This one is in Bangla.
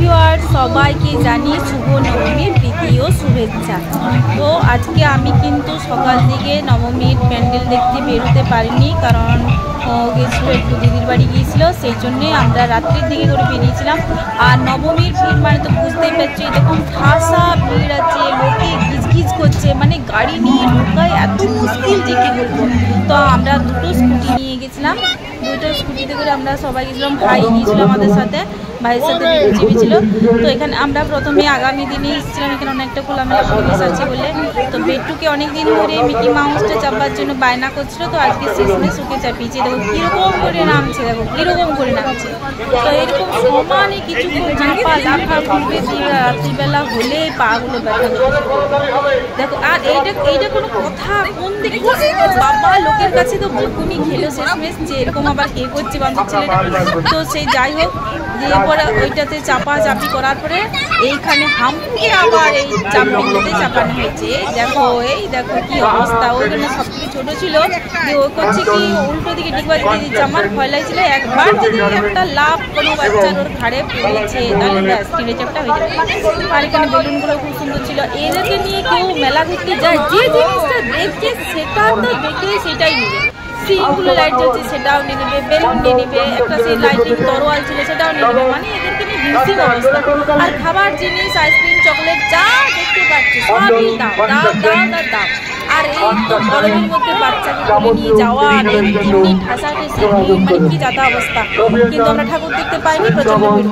ভিউয়ার্স সবাইকে জানি শুভ নবমীর প্রীতি ও শুভেচ্ছা। তো আজকে আমি কিন্তু সকাল দিকে নবমীর প্যান্ডেল দেখতে বেরোতে পারিনি, কারণ গেছিল একটু দিদির বাড়ি গিয়েছিল, সেই জন্যে আমরা রাত্রির দিকে করে বেরিয়েছিলাম। আর নবমীর ভিড় মানে তো বুঝতেই পারছি, এরকম ঠাসা ভিড় আছে, লোকে গিজগিজ করছে, মানে গাড়ি নিয়ে ঢোকায় এত মুশকিল যে কী বলবো। তো আমরা দুটো স্কুটি নিয়ে গেছিলাম, দুটো স্কুটিতে করে আমরা সবাই গেছিলাম, ভাই গিয়েছিল আমাদের সাথে, ভাইয়ের সাথে জিবি ছিল। তো এখানে আমরা প্রথমে আগামী দিনে এসেছিলাম, এখানে অনেকটা খোলামেলা পরিবেশ আছে বলে। তো বেটুকে অনেক দিন ধরে মিকি মাউসটা চাপার জন্য বায়না করছিল, তো আজকে শেষমেশ ওকে চাপিয়েছে। দেখো কীরকম করে নামছে, দেখো কীরকম করে নামছে। তো এরকম সমানে কিছুক্ষণ চাপা লাফা ঘুরবে, রাত্রিবেলা হলে পাগুলো ব্যথা দেখো। আর এইটা কোনো কথা, কোন দিকে বাবা লোকের কাছে তো বকুনি খেলো শেষমেশ, যে এরকম আবার কে করছে বান্ধব ছেলেটা। তো সেই যাই হোক, দিয়ে পরে ওইটাতে চাপাচাপি করার পরে এইখানে হামকে আবার এই চাপিগুলোতে চাপানো হয়েছে। এই দেখো কি অবস্থা। ওইখানে সব থেকে ছোটো ছিল, যে ও করছে কি উল্টো দিকে ডিগবা দিতে দিচ্ছে। আমার ভয় লাগছিল একবার যদি একটা লাভ কোনো বাচ্চার ওর ঘাড়ে পড়েছে তাহলে ব্যাস কিনে চ্যাপটা হয়ে যাবে। আর এখানে বেলুনগুলো খুব সুন্দর ছিল। এদেরকে নিয়ে কেউ মেলা ঘুরতে যায়, যে জিনিসটা দেখছে সেটা তো দেখে সেটাই নেবে। সিনগুলো লাইট জ্বলছে সেটাও নিয়ে নেবে, বেলুন নিয়ে নেবে, একটা সেই লাইটিং তরোয়াল ছিল সেটাও নিয়ে নেবে। মানে এদেরকে নিয়ে ভিড়সিং অবস্থা। আর খাবার জিনিস, আইসক্রিম, চকলেট যা দেখতে পাচ্ছি সবই দাম দাম দাম আর দাম। আর এই তো গরমের মধ্যে বাচ্চাকে করে নিয়ে যাওয়া, ঠাসা ঠেসি, মানে কি যাতা অবস্থা। কিন্তু আমরা ঠাকুর দেখতে পাইনি, প্রচন্ড ভিড়।